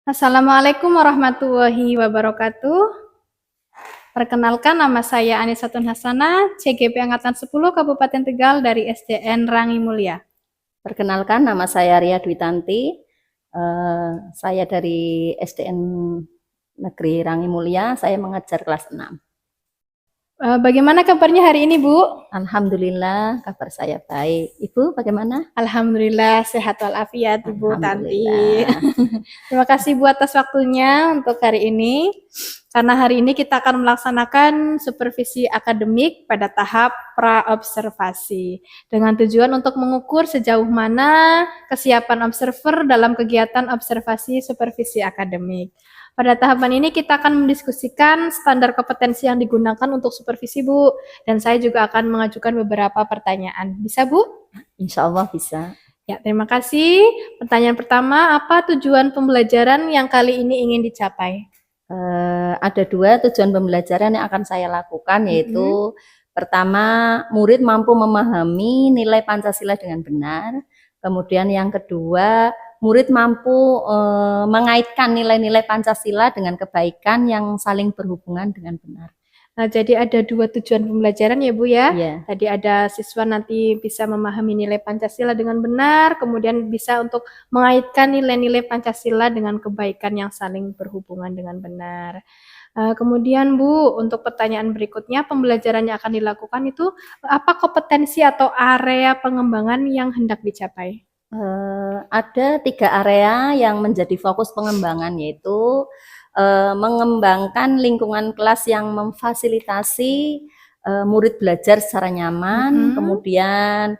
Assalamualaikum warahmatullahi wabarakatuh. Perkenalkan nama saya Anisatun Hasanah, CGP Angkatan 10 Kabupaten Tegal dari SDN Rangi Mulia. Perkenalkan, nama saya Ria Dwitanti. Saya dari SDN Negeri Rangi Mulia. Saya mengajar kelas 6. Bagaimana kabarnya hari ini, Bu? Alhamdulillah, kabar saya baik. Ibu bagaimana? Alhamdulillah sehat walafiat, Ibu Tanti. Alhamdulillah. Terima kasih Bu atas waktunya untuk hari ini. Karena hari ini kita akan melaksanakan supervisi akademik pada tahap pra-observasi dengan tujuan untuk mengukur sejauh mana kesiapan observer dalam kegiatan observasi supervisi akademik. Pada tahapan ini kita akan mendiskusikan standar kompetensi yang digunakan untuk supervisi, Bu. Dan saya juga akan mengajukan beberapa pertanyaan. Bisa, Bu? Insya Allah bisa. Ya, terima kasih. Pertanyaan pertama, apa tujuan pembelajaran yang kali ini ingin dicapai? Ada dua tujuan pembelajaran yang akan saya lakukan, yaitu pertama, murid mampu memahami nilai Pancasila dengan benar. Kemudian yang kedua, murid mampu mengaitkan nilai-nilai Pancasila dengan kebaikan yang saling berhubungan dengan benar. Nah, jadi ada dua tujuan pembelajaran ya Bu ya. Yeah. Tadi ada siswa nanti bisa memahami nilai Pancasila dengan benar, kemudian bisa untuk mengaitkan nilai-nilai Pancasila dengan kebaikan yang saling berhubungan dengan benar. Kemudian Bu, untuk pertanyaan berikutnya, pembelajaran yang akan dilakukan itu apa kompetensi atau area pengembangan yang hendak dicapai? Ada 3 area yang menjadi fokus pengembangan, yaitu mengembangkan lingkungan kelas yang memfasilitasi murid belajar secara nyaman, kemudian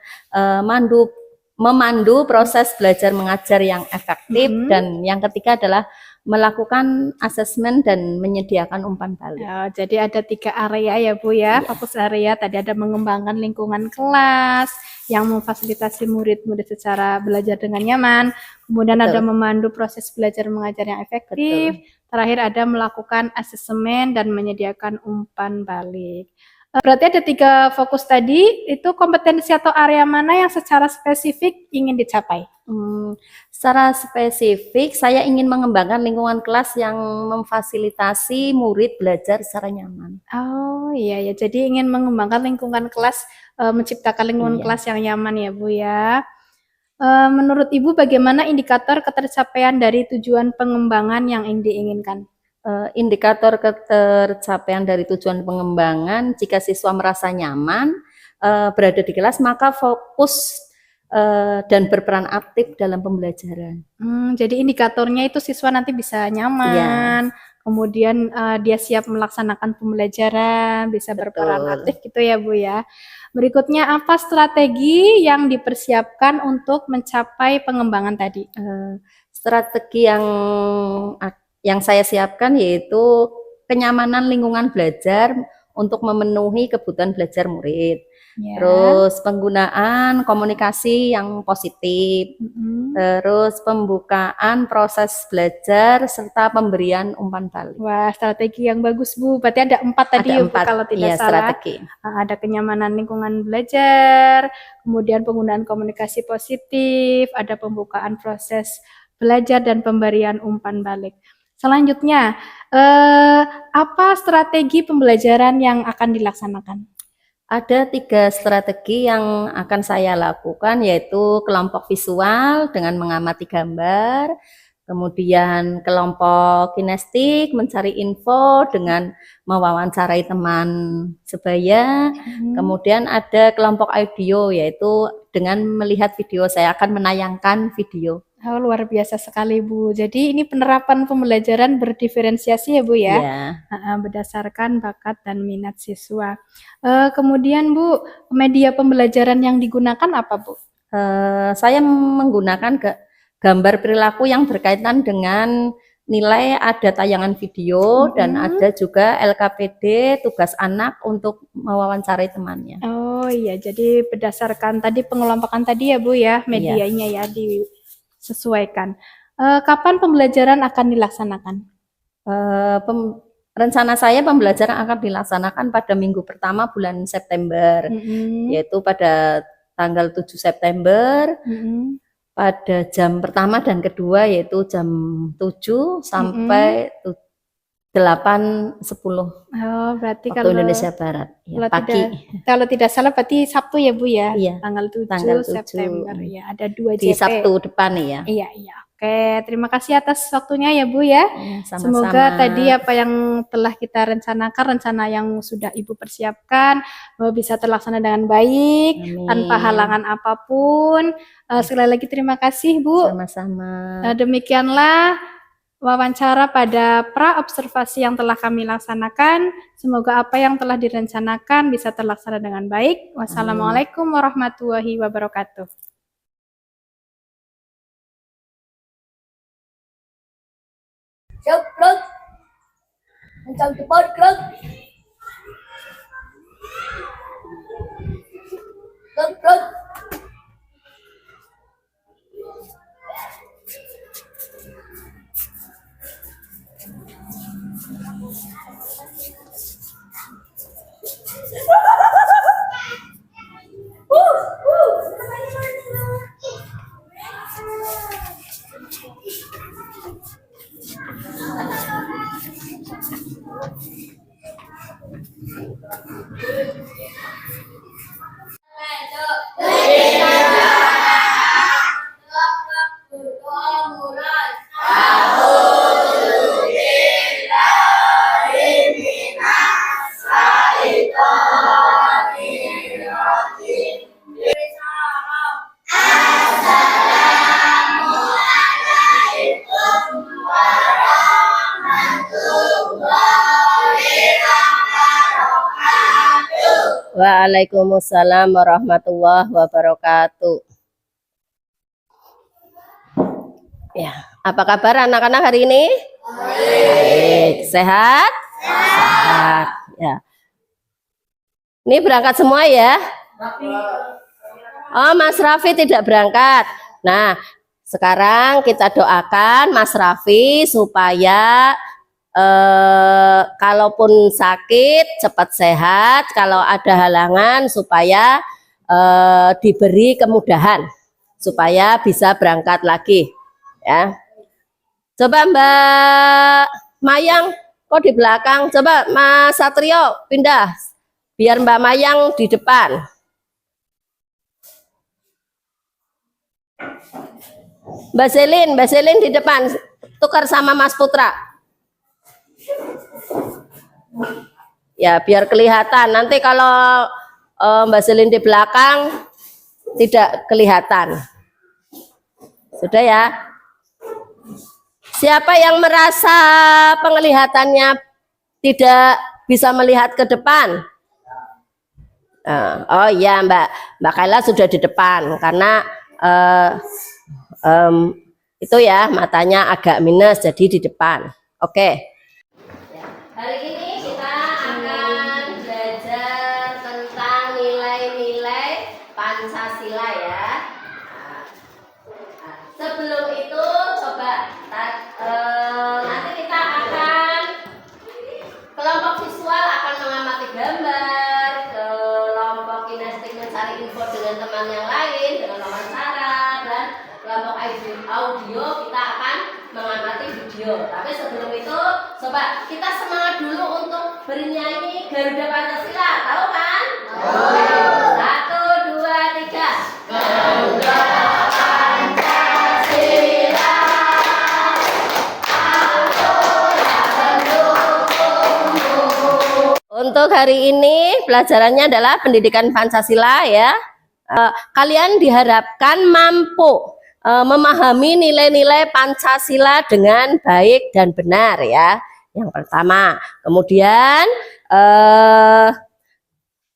memandu proses belajar mengajar yang efektif, dan yang ketiga adalah melakukan asesmen dan menyediakan umpan balik. Ya, jadi ada 3 area ya Bu ya, fokus area. Tadi ada mengembangkan lingkungan kelas yang memfasilitasi murid-murid secara belajar dengan nyaman, kemudian ada memandu proses belajar mengajar yang efektif, terakhir ada melakukan asesmen dan menyediakan umpan balik. Berarti ada 3 fokus tadi, itu kompetensi atau area mana yang secara spesifik ingin dicapai? Secara spesifik, saya ingin mengembangkan lingkungan kelas yang memfasilitasi murid belajar secara nyaman. Oh iya ya, jadi ingin mengembangkan lingkungan kelas, menciptakan lingkungan kelas yang nyaman ya Bu ya. Menurut Ibu bagaimana indikator ketercapaian dari tujuan pengembangan yang diinginkan? Indikator ketercapaian dari tujuan pengembangan, jika siswa merasa nyaman berada di kelas, maka fokus dan berperan aktif dalam pembelajaran. Jadi indikatornya itu siswa nanti bisa nyaman, kemudian dia siap melaksanakan pembelajaran, bisa berperan aktif gitu ya Bu ya. Berikutnya, apa strategi yang dipersiapkan untuk mencapai pengembangan tadi? Strategi yang saya siapkan yaitu kenyamanan lingkungan belajar untuk memenuhi kebutuhan belajar murid. Terus penggunaan komunikasi yang positif, terus pembukaan proses belajar, serta pemberian umpan balik. Wah, strategi yang bagus Bu. Berarti ada 4 tadi ya Bu, kalau tidak salah. Strategi. Ada kenyamanan lingkungan belajar, kemudian penggunaan komunikasi positif, ada pembukaan proses belajar dan pemberian umpan balik. Selanjutnya, apa strategi pembelajaran yang akan dilaksanakan? Ada 3 strategi yang akan saya lakukan, yaitu kelompok visual dengan mengamati gambar, kemudian kelompok kinestik mencari info dengan mewawancarai teman sebaya, kemudian ada kelompok audio, yaitu dengan melihat video. Saya akan menayangkan video. Oh, luar biasa sekali Bu. Jadi ini penerapan pembelajaran berdiferensiasi ya Bu ya? Berdasarkan bakat dan minat siswa. Kemudian Bu, media pembelajaran yang digunakan apa Bu? Saya menggunakan gambar perilaku yang berkaitan dengan nilai, ada tayangan video, dan ada juga LKPD, tugas anak untuk mewawancarai temannya. Oh iya, jadi berdasarkan tadi pengelompokan tadi ya Bu ya, medianya ya disesuaikan. Kapan pembelajaran akan dilaksanakan? Rencana saya pembelajaran akan dilaksanakan pada minggu pertama bulan September, yaitu pada tanggal 7 September pada jam pertama dan kedua, yaitu jam 7 sampai 8:10 Oh, berarti waktu kalau Indonesia Barat, ya, kalau pagi. kalau tidak salah berarti Sabtu ya Bu ya, Iya, tanggal 7 tanggal 7 September ya, ada 2 di JP. Sabtu depan ya. Iya, iya. Oke, terima kasih atas waktunya ya Bu ya. Ya, Semoga sama-sama. tadi apa yang telah kita rencanakan, rencana yang sudah Ibu persiapkan bisa terlaksana dengan baik, tanpa Amin. halangan apapun. Sekali lagi terima kasih Bu. Sama-sama. Demikianlah wawancara pada pra-observasi yang telah kami laksanakan. Semoga apa yang telah direncanakan bisa terlaksana dengan baik. Wassalamualaikum warahmatullahi wabarakatuh. Siap, gerak. Kencang cepat, gerak. Gerak, gerak. Waalaikumsalam warahmatullahi wabarakatuh. Ya, apa kabar anak-anak hari ini? Baik. Sehat? Sehat. Ya. Ini berangkat semua ya? Oh, Mas Raffi tidak berangkat. Nah, sekarang kita doakan Mas Raffi supaya kalaupun sakit cepat sehat, kalau ada halangan supaya diberi kemudahan supaya bisa berangkat lagi ya. Coba Mbak Mayang kok di belakang, coba Mas Satrio pindah biar Mbak Mayang di depan. Mbak Selin di depan, tukar sama Mas Putra. Ya, biar kelihatan. Nanti kalau Mbak Selin di belakang tidak kelihatan. Sudah ya? Siapa yang merasa penglihatannya tidak bisa melihat ke depan? Oh iya, Mbak Kayla sudah di depan karena itu ya matanya agak minus jadi di depan. Oke. Hari ini kita akan belajar tentang nilai-nilai Pancasila ya. Sebelum itu coba nanti kita akan kelompok visual akan mengamati gambar, kelompok kinestik mencari info dengan teman yang lain dengan wawancara, dan kelompok audio kita akan mengamati video. Tapi sebelum itu coba kita semangat dulu untuk bernyanyi Garuda Pancasila, tahu kan? Oh. 1, 2, 3. Garuda Pancasila. Untuk hari ini pelajarannya adalah pendidikan Pancasila ya. Kalian diharapkan mampu memahami nilai-nilai Pancasila dengan baik dan benar ya. Yang pertama, kemudian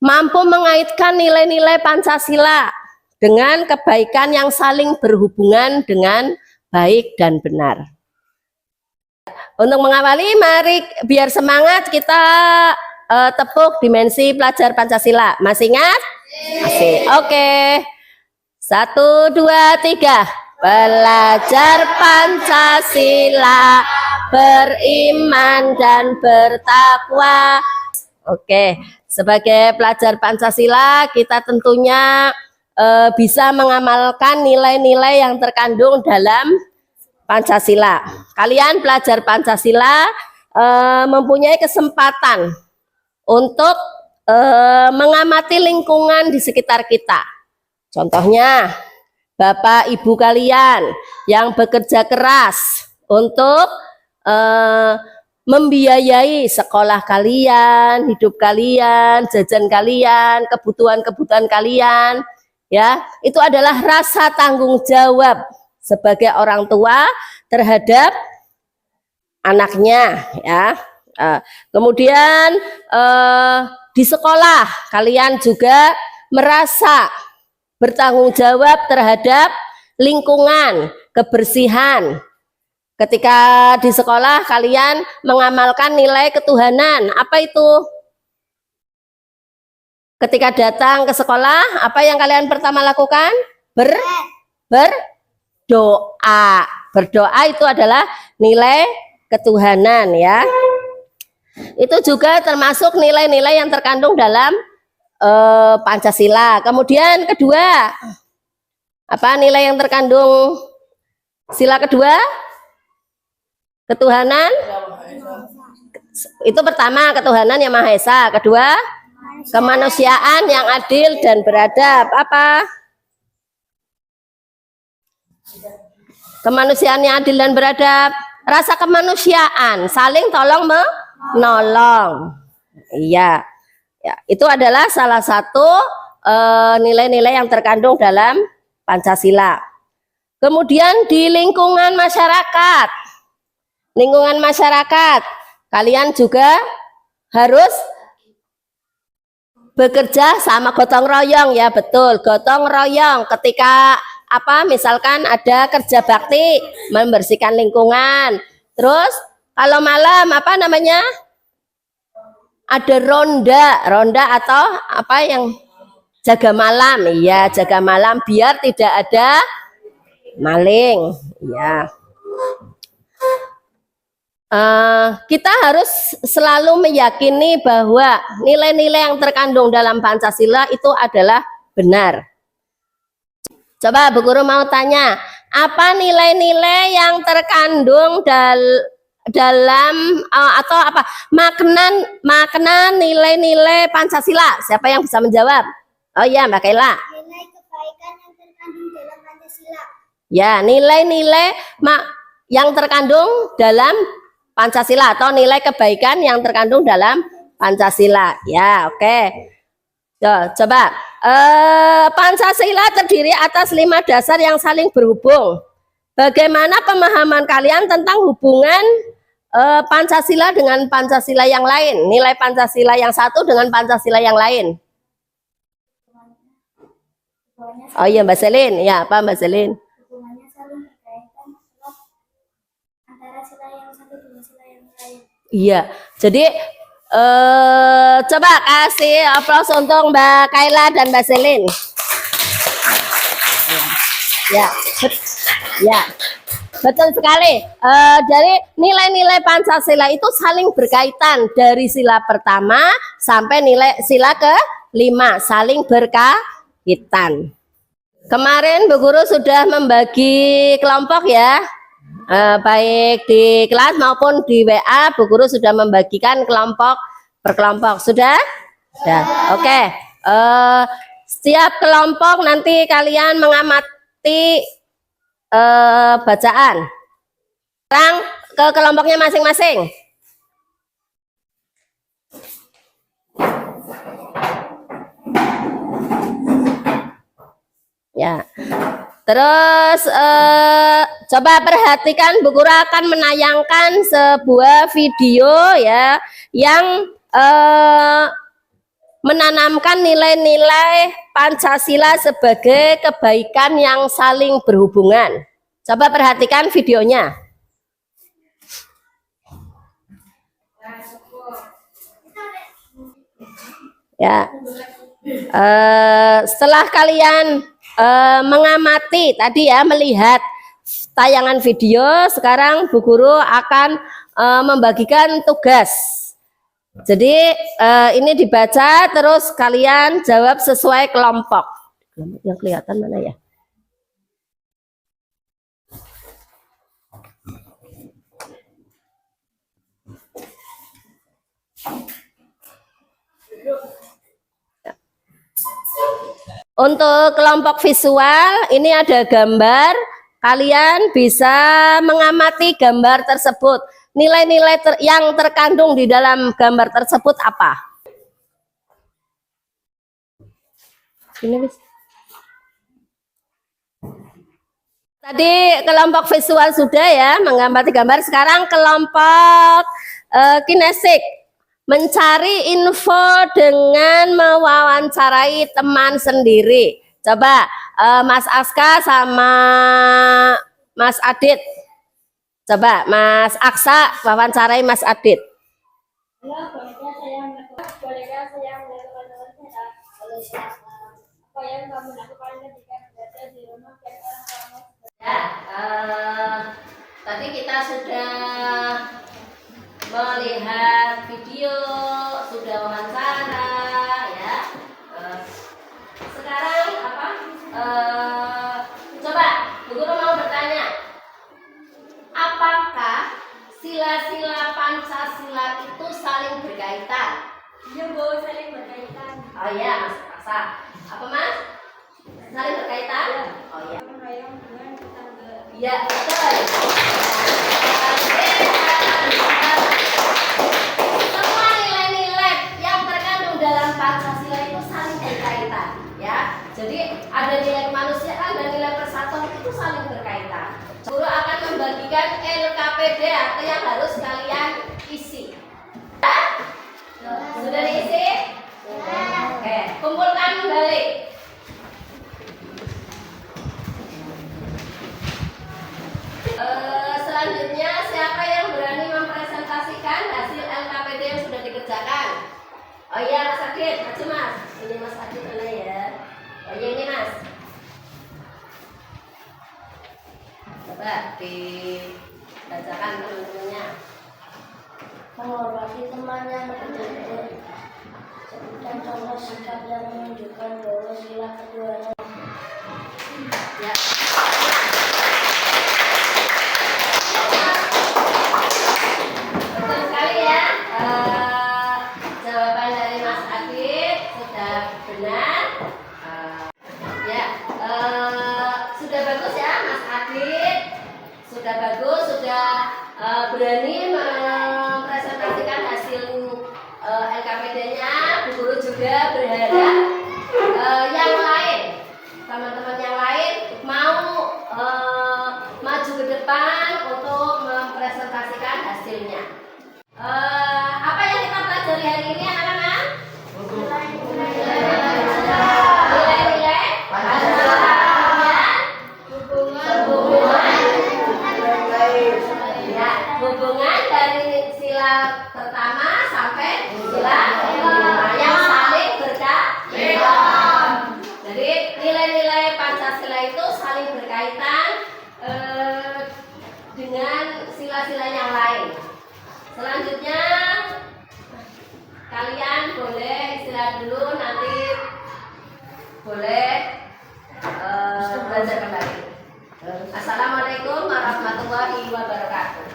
mampu mengaitkan nilai-nilai Pancasila dengan kebaikan yang saling berhubungan dengan baik dan benar. Untuk mengawali, mari biar semangat kita tepuk dimensi pelajar Pancasila. Masih ingat? Masih. Oke. 1, 2, 3. Belajar Pancasila, beriman dan bertakwa. Oke, sebagai pelajar Pancasila kita tentunya bisa mengamalkan nilai-nilai yang terkandung dalam Pancasila. Kalian pelajar Pancasila mempunyai kesempatan untuk mengamati lingkungan di sekitar kita. Contohnya, Bapak Ibu kalian yang bekerja keras untuk membiayai sekolah kalian, hidup kalian, jajan kalian, kebutuhan-kebutuhan kalian, ya, itu adalah rasa tanggung jawab sebagai orang tua terhadap anaknya, ya. Kemudian di sekolah kalian juga merasa bertanggung jawab terhadap lingkungan, kebersihan. Ketika di sekolah kalian mengamalkan nilai ketuhanan, apa itu? Ketika datang ke sekolah, apa yang kalian pertama lakukan? Berdoa. Berdoa itu adalah nilai ketuhanan, ya. Itu juga termasuk nilai-nilai yang terkandung dalam Pancasila. Kemudian kedua, apa nilai yang terkandung sila kedua? Ketuhanan. Itu pertama, ketuhanan yang Maha Esa. Kedua, kemanusiaan yang adil dan beradab. Apa? Kemanusiaan yang adil dan beradab. Rasa kemanusiaan, saling tolong menolong. Iya. Ya, itu adalah salah satu nilai-nilai yang terkandung dalam Pancasila. Kemudian di lingkungan masyarakat, kalian juga harus bekerja sama gotong royong, ya, betul, gotong royong. Ketika misalkan ada kerja bakti membersihkan lingkungan, terus kalau malam ada ronda atau yang jaga malam, iya, jaga malam biar tidak ada maling, ya. Kita harus selalu meyakini bahwa nilai-nilai yang terkandung dalam Pancasila itu adalah benar. Coba Bu Guru mau tanya, apa nilai-nilai yang terkandung dalam atau apa makna nilai-nilai Pancasila? Siapa yang bisa menjawab? Oh iya, Mbak Kaila. Nilai kebaikan yang terkandung dalam Pancasila. Ya, nilai-nilai yang terkandung dalam Pancasila atau nilai kebaikan yang terkandung dalam Pancasila. Ya, oke. Coba Pancasila terdiri atas 5 dasar yang saling berhubung. Bagaimana pemahaman kalian tentang hubungan Pancasila dengan Pancasila yang lain? Nilai Pancasila yang satu dengan Pancasila yang lain? Oh iya, Mbak Selin. Ya, apa Mbak Selin? Hubungannya saling berkaitan antara sila yang satu dengan sila yang lain. Iya, jadi coba kasih aplaus untuk Mbak Kaila dan Mbak Selin. Ya, ya, betul sekali. Dari nilai-nilai Pancasila itu saling berkaitan dari sila pertama sampai sila ke-5, saling berkaitan. Kemarin Bu Guru sudah membagi kelompok, ya. Baik di kelas maupun di WA, Bu Guru sudah membagikan kelompok per kelompok. Sudah? Sudah. Oke. Setiap kelompok nanti kalian mengamati bacaan. Sekarang ke kelompoknya masing-masing. Ya. Terus coba perhatikan, Bu Guru akan menayangkan sebuah video, ya, yang menanamkan nilai-nilai Pancasila sebagai kebaikan yang saling berhubungan. Coba perhatikan videonya. Ya. Setelah kalian mengamati tadi, ya, melihat tayangan video, sekarang Bu Guru akan membagikan tugas. Jadi ini dibaca terus kalian jawab sesuai kelompok. Yang kelihatan mana ya? Untuk kelompok visual, ini ada gambar. Kalian bisa mengamati gambar tersebut. Nilai-nilai yang terkandung di dalam gambar tersebut apa? Ini bis. Tadi kelompok visual sudah ya, mengamati gambar. Sekarang kelompok kinesik. Mencari info dengan mewawancarai teman sendiri. Coba Mas Aska sama Mas Adit. Coba Mas Aksa wawancarai Mas Adit. Halo, bolehkah saya melakukan apa yang kamu lakukan ketika berada di rumah dan orang tuamu? Ya, tadi kita sudah melihat video, sudah wawancara, ya. Sekarang apa? Coba Bu Guru mau bertanya, apakah sila-sila Pancasila itu saling berkaitan? Iya, Bu, saling berkaitan. Oh iya, Mas Aksa. Apa Mas? Saling berkaitan? Oh iya. Menghayang dengan tetangga. Iya, betul. Semua nilai-nilai yang terkandung dalam Pancasila itu saling berkaitan, ya. Jadi ada nilai kemanusiaan dan nilai persatuan itu saling berkaitan. Guru akan membagikan LKPD yang harus kalian isi. Ya? Sudah diisi? Oke, kumpulkan kembali. Selanjutnya siapa yang berani mempresentasikan hasil LKPD yang sudah dikerjakan? Oh iya Mas Adit, maju Mas. Ini Mas Adit mana ya? Oh iya ini Mas. Coba dibacakan teman-temannya. Menghormati teman yang berbeda. Sebutkan contoh sikap yang menunjukkan bahwa sila keduanya. Ya. Betul sekali ya. Jawaban dari Mas Adit sudah benar. Ya, sudah bagus ya Mas Adit. Sudah bagus, sudah berani mempresentasikan hasil LKPD-nya. Bu Guru juga berharap yang lain, teman-teman yang lain mau maju ke depan untuk mempresentasikan hasilnya. Apa yang kita pelajari hari ini anak-anak? Nilai-nilai hubungan dari sila pertama sampai sila kelima yang saling berkaitan. Jadi nilai-nilai Pancasila itu saling berkaitan dengan sila-sila yang lain. Selanjutnya kalian boleh istirahat dulu, nanti boleh belajar kembali. Assalamualaikum warahmatullahi wabarakatuh.